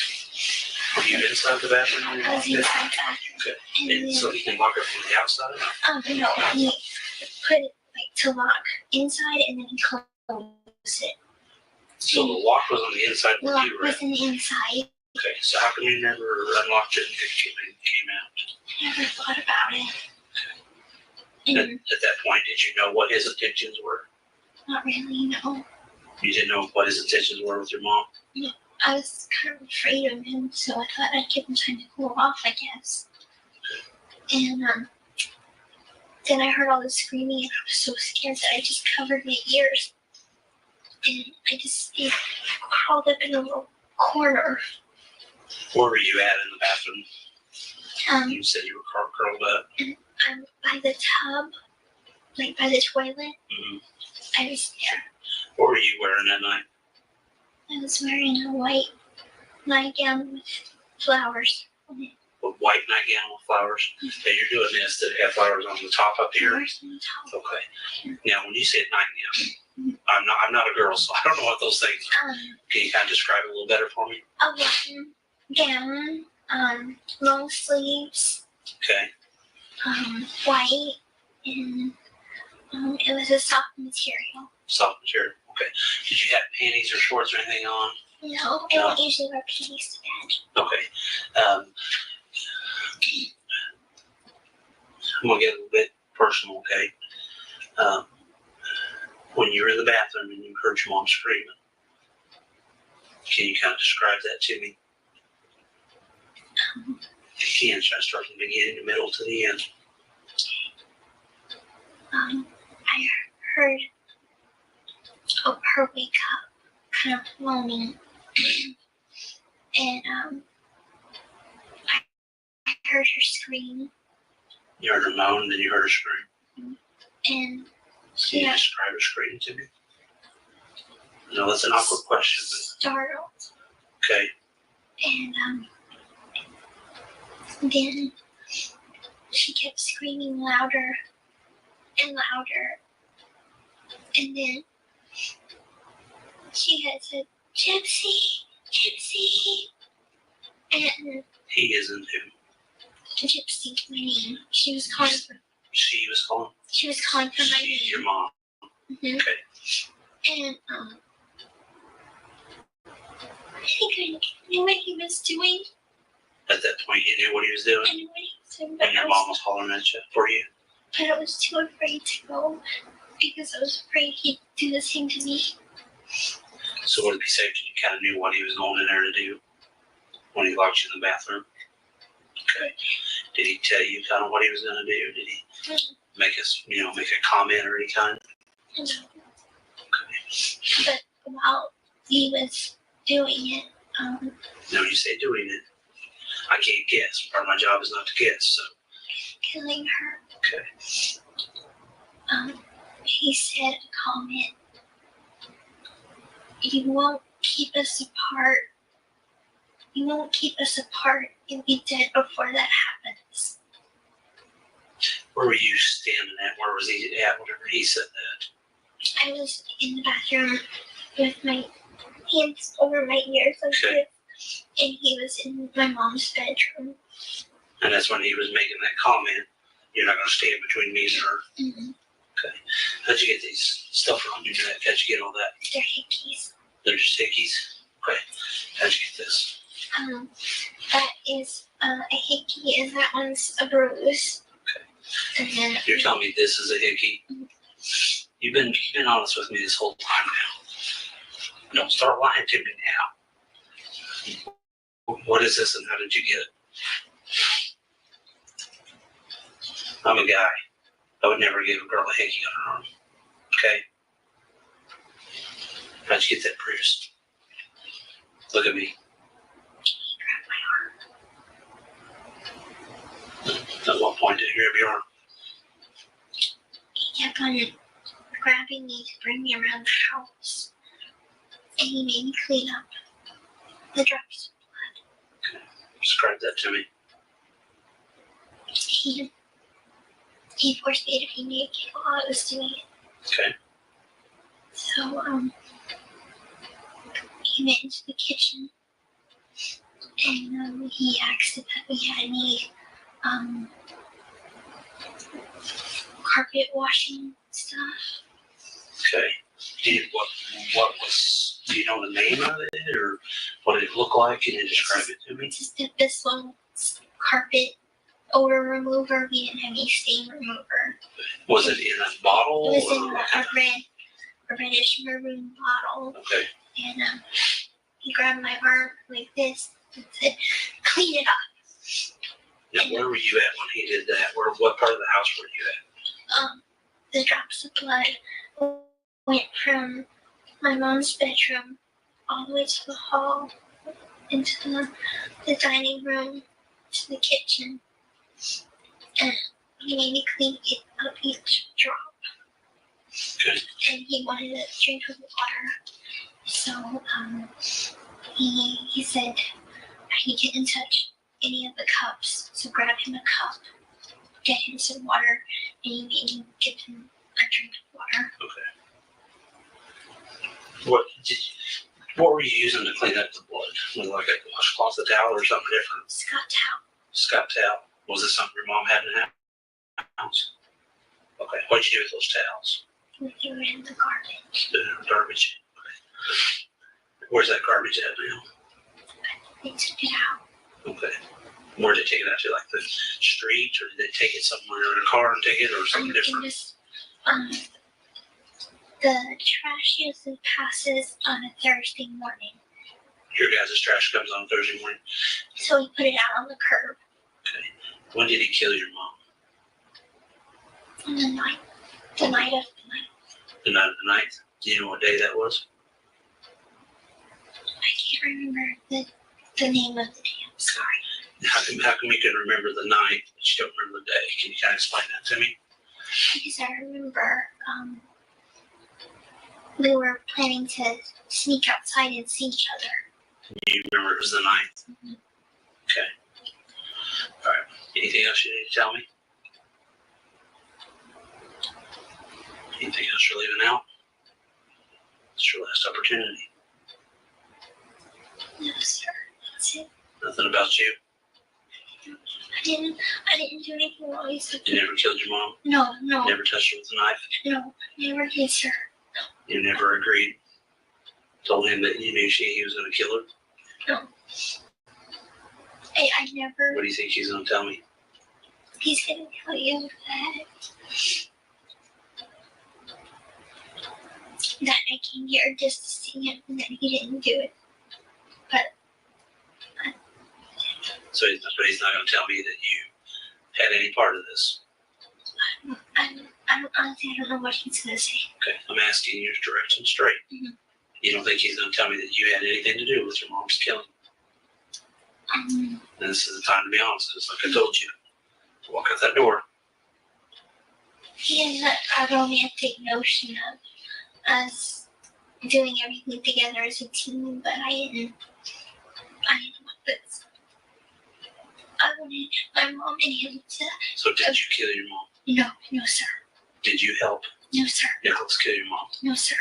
Were you inside the bathroom? when you I was locked it? inside the bathroom. Okay. And And then, so he can lock it from the outside? no, he put it like to lock inside, and then he closed it. So the lock was on the inside The where lock you were was at? in the inside. Okay, so how come you never unlocked it and it came out? I never thought about it. At And that point, did you know what his intentions were? not really, no. You didn't know what his intentions were with your mom? I was kind of afraid of him, so I thought I'd give him time to cool off, I guess. And then I heard all the screaming, and I was so scared that I just covered my ears. And I crawled up in a little corner. Where were you at in the bathroom? Um, You said you were curled up. by the tub, like by the toilet. Mm-hmm. I was there. What were you wearing that night? I was wearing a white nightgown with flowers on it. A white nightgown with flowers? Okay, you're doing this. Did it have flowers on the top up here? Flowers on the top. Okay. Now, when you said nightgown, I'm not a girl, so I don't know what those things are. Can you kind of describe it a little better for me? A gown, long sleeves, Okay. white, and it was a soft material. Soft material. Okay. Did you have panties or shorts or anything on? No, I don't usually wear panties to bed. Okay. I'm gonna get a little bit personal, okay? When you were in the bathroom and you heard your mom screaming, can you kind of describe that to me? If you can, try to start from the beginning, the middle to the end. I heard her wake up, kind of moaning, and I heard her scream, You heard her moan, and then you heard her scream. and Can you describe her scream to me? No, that's an awkward question, startled, but okay. and then she kept screaming louder and louder, and then she had said, "Gypsy, Gypsy," and He isn't who? Gypsy, my name. She was calling for my name. Your mom. Mhm. Okay. And I think I knew what he was doing. At that point, you knew what he was doing, I knew what he was doing, and your mom was hollering at you for you. but I was too afraid to go because I was afraid he'd do the same to me. So would it be safe that you kind of knew what he was going in there to do when he locked you in the bathroom? Okay. Did he tell you kind of what he was going to do? Did he make a comment or any kind? I know. Okay. But while he was doing it, Now, when you say doing it, I can't guess. Part of my job is not to guess. So, killing her, okay. he said a comment. You won't keep us apart. You won't keep us apart. You'll be dead before that happens. Where were you standing at? Where was he at whenever he said that? I was in the bathroom with my hands over my ears like Okay. this, and he was in my mom's bedroom. And that's when he was making that comment. You're not going to stand between me and her. Mm-hmm. How'd you get these stuff on your neck? How'd you get all that? They're hickeys. They're just hickeys. Okay. How'd you get this? That is a hickey, and that one's a bruise. Okay. And then You're telling me this is a hickey? You've been honest with me this whole time now. Don't start lying to me now. What is this and how did you get it? I'm a guy. I would never give a girl a hickey on her arm. Okay? How'd you get that bruise? Look at me. At what point did you grab your arm? he kept on grabbing me to bring me around the house. And he made me clean up the drops of blood. Describe that to me. He forced me to be naked while I was doing it. Okay. So, he went into the kitchen and he asked if we had any carpet washing stuff. Okay. What was, do you know the name of it or what did it look like? Can you describe it to me? Just this one carpet odor remover. We didn't have any stain remover. Was it in a bottle? It was or in what kind a reddish maroon bottle. Okay. And he grabbed my arm like this and said, "Clean it up." Now, where were you at when he did that? What part of the house were you at? The drops of blood went from my mom's bedroom all the way to the hall, into the dining room, to the kitchen. And he made me clean it up each drop. Good. And he wanted a drink of water. So he said I could get in touch any of the cups. So grab him a cup, get him some water, and he made me give him a drink of water. Okay. What were you using to clean up the blood? Was it like a washcloth, a towel, or something different? Scott towel. Scott towel. Was it something your mom had in the house? Okay. What'd you do with those towels? They were in the garbage. The garbage. Okay. Where's that garbage at now? They took it out. Okay. Where did they take it out to? Like the street, or did they take it somewhere in a car and take it, or something different? Just, the trash usually passes on a Thursday morning. Your guys' trash comes on Thursday morning. So we put it out on the curb. Okay. When did he kill your mom? On the night of the night. The night of the 9th. Do you know what day that was? I can't remember the name of the day. I'm sorry. How come you can remember the 9th, but you don't remember the day? Can you kind of explain that to me? Because I remember we were planning to sneak outside and see each other. You remember it was the 9th? Mm-hmm. Okay. All right. Anything else you need to tell me? Anything else you're leaving out? It's your last opportunity. No, sir. That's it. Nothing about you? I didn't do anything wrong. You never killed your mom? No. Never touched her with a knife? No, never did, sir. You never agreed? Told him that you knew he was going to kill her? No. I never. What do you think she's going to tell me? He's going to tell you that I came here just to see him and that he didn't do it. So he's not going to tell me that you had any part of this? Honestly, I don't know what he's going to say. Okay, I'm asking you direct and straight. Mm-hmm. You don't think he's going to tell me that you had anything to do with your mom's killing? And this is the time to be honest, because like I told you, walk out that door. He has a romantic notion of us doing everything together as a team, but I didn't want this. I wanted my mom and him to. So did you kill your mom? No, sir. Did you help No, sir. Nicholas kill your mom? No, sir.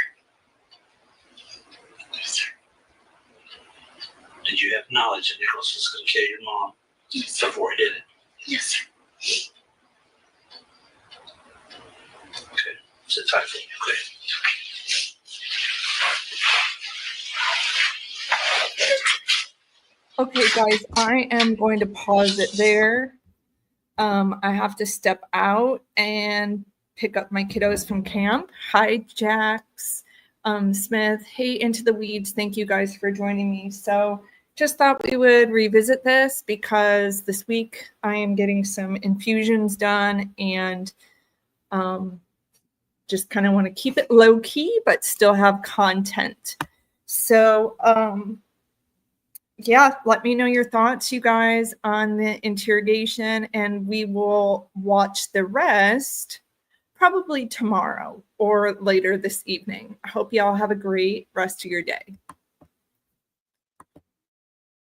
No, sir. Did you have knowledge that Nicholas was going to kill your mom Yes, sir. before he did it? Yes, sir. Okay. Is it time for you? Okay. Okay, guys, I am going to pause it there. I have to step out and pick up my kiddos from camp. Hi, Jax, Smith. Hey, Into the Weeds. Thank you guys for joining me. So just thought we would revisit this because this week I am getting some infusions done and just kind of want to keep it low key, but still have content. So, yeah, let me know your thoughts, you guys, on the interrogation, and we will watch the rest probably tomorrow or later this evening. I hope y'all have a great rest of your day.